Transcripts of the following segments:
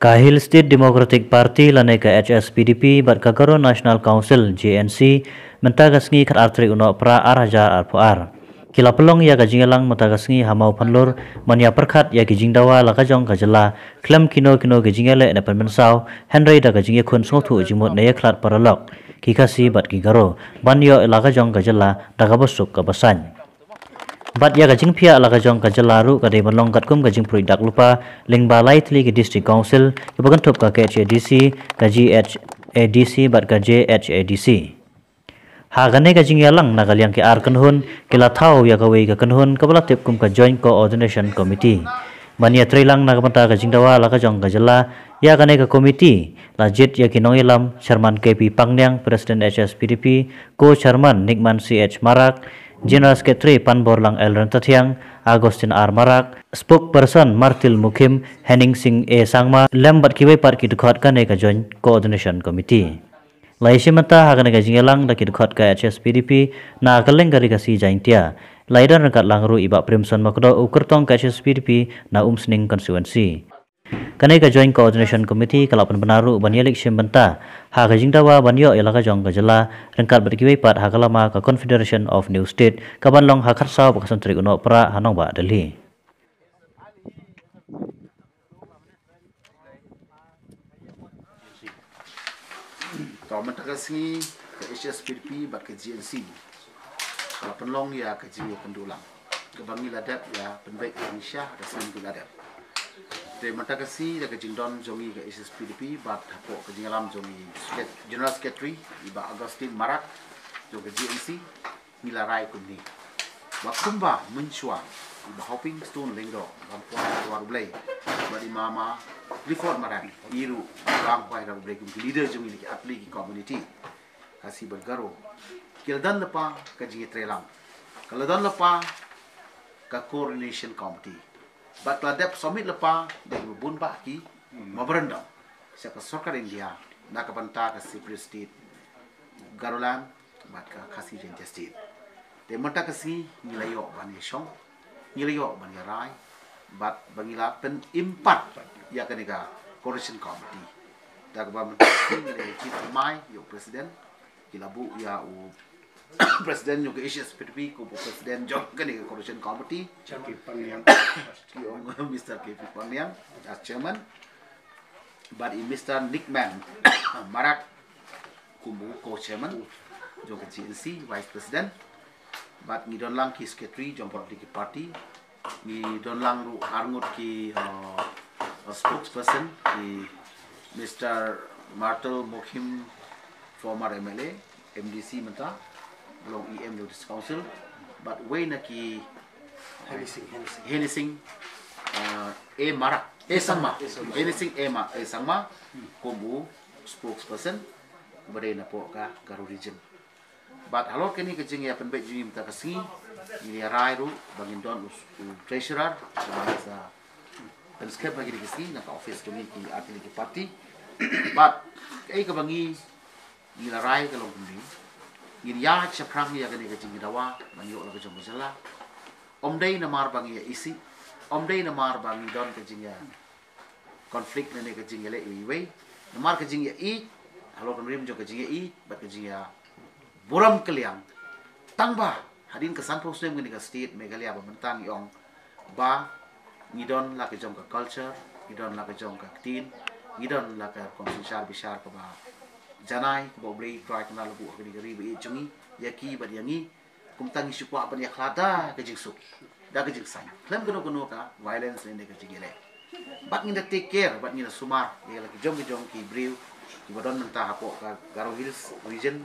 Kahil State Democratic Party lane ka HSPDP bat kagaro National Council JNC mentagasngi kat artri uno pra araja arpuar. Kila pelong ya gajingelang mentagasngi hamau panlur mania perkat ya gijingdawa lakajong kajela klem kino gajingele na penmensau Henry da gajinge kun sotu jimut na yaklat paralok kikasi bat kigaro banyo lakajong kajela da kabosuk kabasan. Bat ya gajing pia ala kajong kajalaru kadai melong kat kum gajing produk lupa ling balai tli ke district council ke bagan top ka HADC gaji HADC bat gaji HADC ha gane gajing yalang nagaliang ke ar kanhun kila thau ya kawai ka kanhun kabala tip kum ka joint coordination committee mania trilang nagamata gajing dawa ala kajong kajala ya gane ka committee lajit ya kinong ilam chairman KP Pangnyang president HSPDP co chairman Nikman CH Marak General Secretary Panborlang L. Rentatiang, Agustin R. Marak, Spokesperson Martil Mukim, Henning Singh A. Sangma, Lembat Kiwai Part Kidukot ka Neka Joint Coordination Committee. Laishimata haga nega jingelang da kidukot ka HSPDP na akaleng gari kasi jaintia. Laidan rekat langru iba Primson Makdo ukertong ka HSPDP na Umsning Constituency. Kanai ka Joint Coordination Committee kalapan benaru banyelik simbenta ha ka jingdawa banyo ilaka jong kajala rengkat berkiwai pat ha kalama ka Confederation of New State ka banlong ha kharsau bakasan tri uno pra hanong ba Delhi. Government kasi ka HSPDP bat ka GNC kalapan long ya ka jiyo pendulang ka bangi ladap ya penbaik Indonesia da sin ladap. Te mata kasi da kajingdon jongi ka SSPDP bat hapo kajingalam jongi General Secretary iba Agustin Marak jo ka GNC nilarai kunni wakumba menchua iba hopping stone lengdo bampua warublay badi mama Clifford Marak iru bang pai warublay kum leader jongi ki atli ki community kasi bergaro kildan lepa kajingi trelang kaladan lepa ka coordination committee Bat ladap summit lepa dari bun baki mabrandam siapa sorkar India nak banta ke Cyprus state Garolan bat ka kasi Ranger state de mata kasi nilayo bani shong nilayo bani rai bat bangila pen impat ya kanega coordination committee dak ba kasi nilayo chief mai yo president kilabu ya u Presiden juga HSPDP ko Presiden John kani Coordination Committee KP Pangnyang Mr. KP Pangnyang as chairman but Mr. Nickman Marak kubu co-chairman juga GNC vice president but ni don lang ki secretary jom politik party ni don lang ru arngut ki spokesperson ki Mr. Martel Mukim former MLA MDC menta belum EM Notice Council, but way naki Henning A Marak Sangma Henning A Sangma kubu spokesperson kemudian napo ka Garu region. But halor kini kejing ya penbet jing minta kasi ini rai ru bangin don treasurer sa penskep bagi kasi na office kini ki atli ki party. But ai kebangi ini rai kalau kundi Giriya chakrang ya gani kajing dawa manyo la kajong masala omdai namar bangi ya isi omdai namar bangi don kajing ya konflik nene kajing ya le iwe namar kajing ya I halo kemrim jo kajing ya I bat kajing ya buram keliang tangba hadin kesan prosem gani ka state Meghalaya bentang yong ba ngidon la kajong ka culture ngidon la kajong ka tin ngidon la ka konsensyal bishar ka ba janai ko blei try kana labu gari gari be jungi yaki badiangi kumtang isu kwa ban yaklada ke jingsuk da ke jingsang klem gono ka violence ne ke jigele bat ngi take care bat ngi sumar ye lagi jong ki briu ki badon menta hapo ka Garo Hills region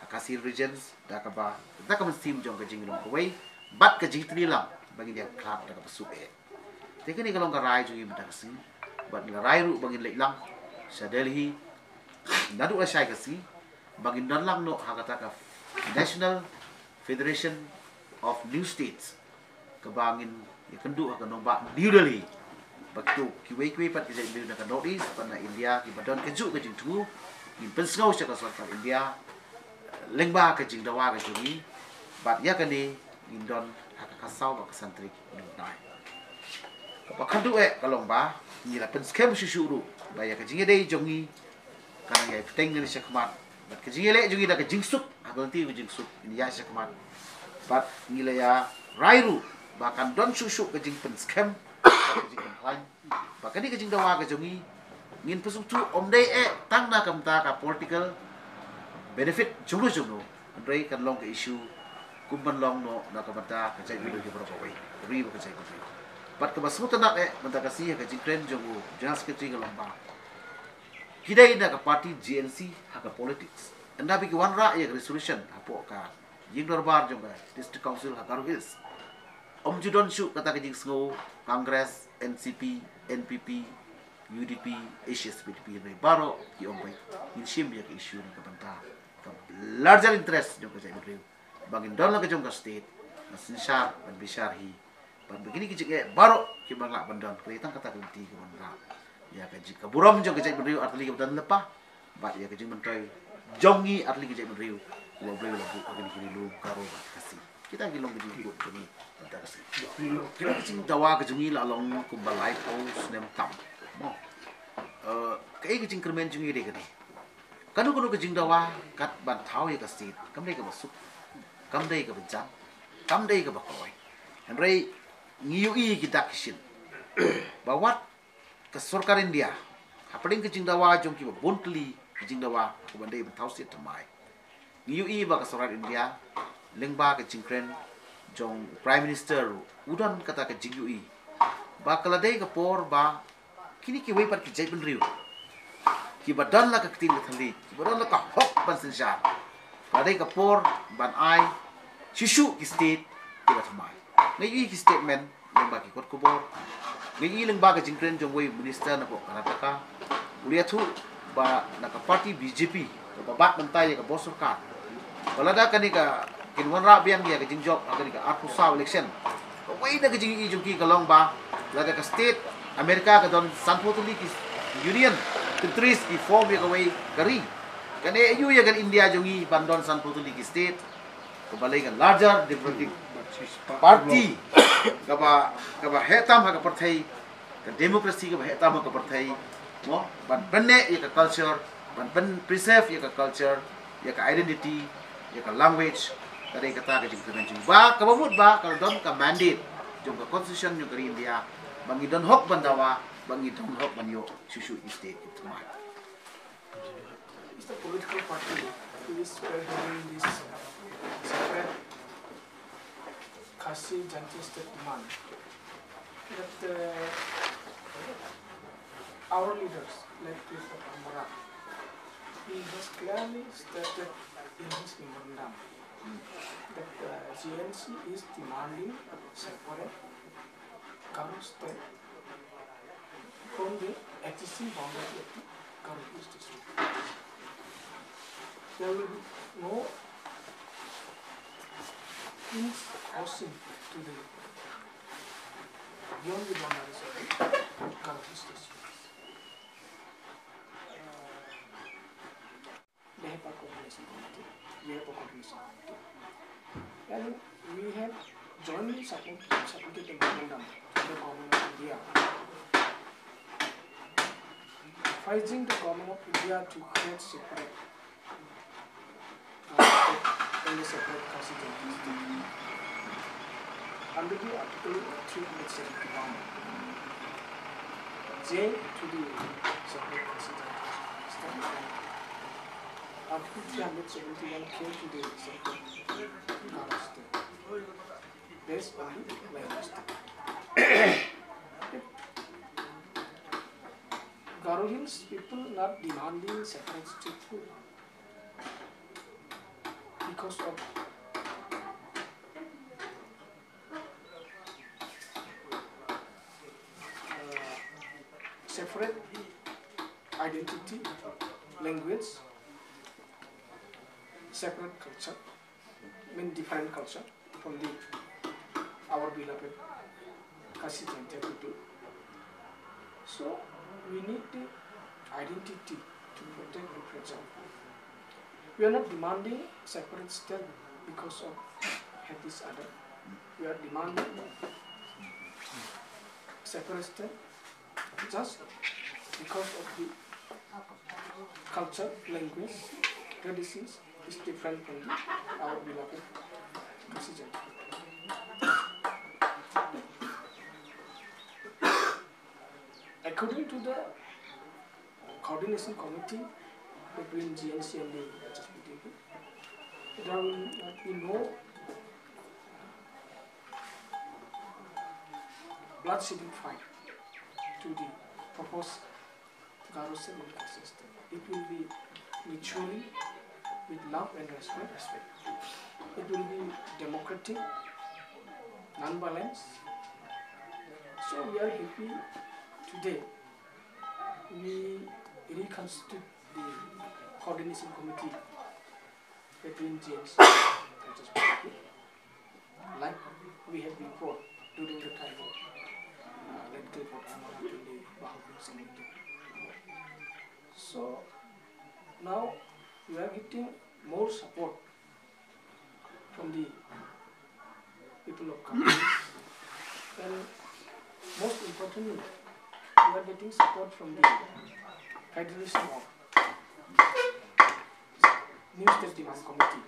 Akasir regions da ka ba da ka mesti jong ke jingilong ko wei bat ke jingtri lang bagi dia klap da ka pasuk e tekeni kalong ka rai jungi menta kasi bat ngi rai ru bagi leilang sa Delhi Nadu asai kasi bagi nalang no hakata ka National Federation of New States kabangin ikendu ka nomba New Delhi baktu kiwe pat kijai New na Northeast pana India ki badon keju ke jingtu in pensau sa ka India lengba ke jing dawa ke jungi bat ya kani indon hakasau ba santri nai Kapag kandu kalong ba, nila penskem susuru, baya kajingi day jongi, karang ya peteng ni siya kamat. Bat kajingi le jongi da kajingsuk, agonti kajingsuk, ini ya siya kamat. Bat nila ya rairu, bahkan don susu kajing penskem, kajing penklain. Bahkan di kajing dawa kajongi, ngin pesuk tu om day tang na kamta ka political benefit jumlo. Andrei kan long ke issue, kumban long no na kamta kajay bilu di berapa way, ribu kajay bilu. But kemasmutan nak mentah kasih ke jingkren jongu jelas kecil kalau bang. Kita ini ke parti GNC hak politics. Anda bagi one ra ya resolution apa ka jing darbar jonga district council hak Hills. Om judon syu kata ke jing sengo Kongres NCP NPP UDP ACSPDP ini baru ki om baik. Insim ya ke isu ni ke bantah. Ke larger interest jonga saya beri. Bangin don lah ke jonga state. Nasinsar dan bisarhi. Ban begini kecik baru kita nggak bandang kelihatan kata kunti ke bandang ya kecik keburam jong kecik beriu artli ke bandang lepah bat ya kecik mentai jongi artli kecik beriu gua beriu lagu begini kini lu karo kasih kita gilong kecik ikut begini kita kasih kita kecik dawa kejongi lah long kumbalai house nem tam mo kayak kecik kermen jongi deh kini kanu kecik dawa kat ban tahu ya kasih kam deh ke masuk kam deh ke bencang kam deh ke bakoy Henry ngiyui kita kisin bawat ke surkar India hapaling ke jingdawa jong ki bontli ke jingdawa ko bandai betau sit tamai ngiyui ba ke surkar India lengba ke jingkren jong prime minister udan kata ke jingui ba kaladai ke por ba kini ki wei pat ki jai benriu ki badan la ke tin ke thali ki badan la ka hok ban sensar kaladai ke por ban ai shishu ki state ki batmai ngai ki statement lemba ki kot kubor ngai lemba ka jingkren jong wei minister na po Karnataka ulia thu ba na ka party BJP ba bat mentai ka bos surkar balada kani ka kinwan ra biang dia ka jingjok kani ka arpusa election wei na ka jingi jong ki kalong ba lada ka state Amerika ka don sanpotuli ki union countries ki form ya ka wei kari kani ayu ya kan India jongi bandon sanpotuli ki state kebalai kan larger democratic party kaba hetam ha partai ka democracy ka hetam ha partai mo ban benne ya ka culture ban preserve ya ka culture ya ka identity ya ka language kadai kata ka jing ba ka bamut ba ka don ka mandate jong ka constitution yung ka India bangi don hok bandawa bangi don hok banyo susu state itu mah is the political party who is having this separate Khasi Janti state demand that our leaders like Christopher Amara he has clearly stated in his memorandum that GNC is demanding separate Karo state from the existing boundary of the Karo district. There will be no things crossing to the beyond the boundaries of the Karo district. They have a coordination committee. We have a coordination committee. And we have jointly submitted the memorandum to the government of India, advising the government of India to create separate and separate constituencies under the Article 371 J to the separate constituencies. Article 371 came to the separate Karo state based on the language state. Karo Hills people not demanding separate state food because of separate identity, language, separate culture, different culture from our beloved Khasi Janti people. So we need the identity to protect and preserve. We are not demanding separate state because of this other. We are demanding separate state just because of the culture, language, traditions is different from our beloved president. According to the coordination committee between GNC and the HSPDP, there will be no bloodshedding fight to the proposed Garo civil system. It will be mutually with love and respect. It will be democratic, non-violence. So we are happy today. We reconstitute the coordination committee between GNC and HSPDP, like we had before during the time of elected for in the Bahawalpur Assembly. So now we are getting more support from the people of Kashmir, and most importantly, we are getting support from the Federation of New State Demand Committee,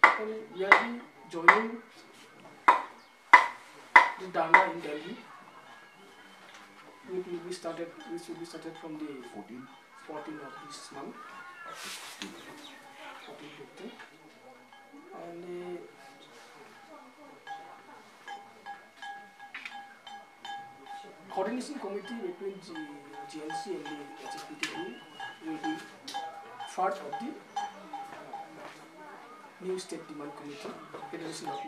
and we are joining the Dharna in Delhi. This will be started from the 14th of this month, 14th, and the coordination committee between GNC and the HSPDP will be part of the New State Demand Committee, Federation of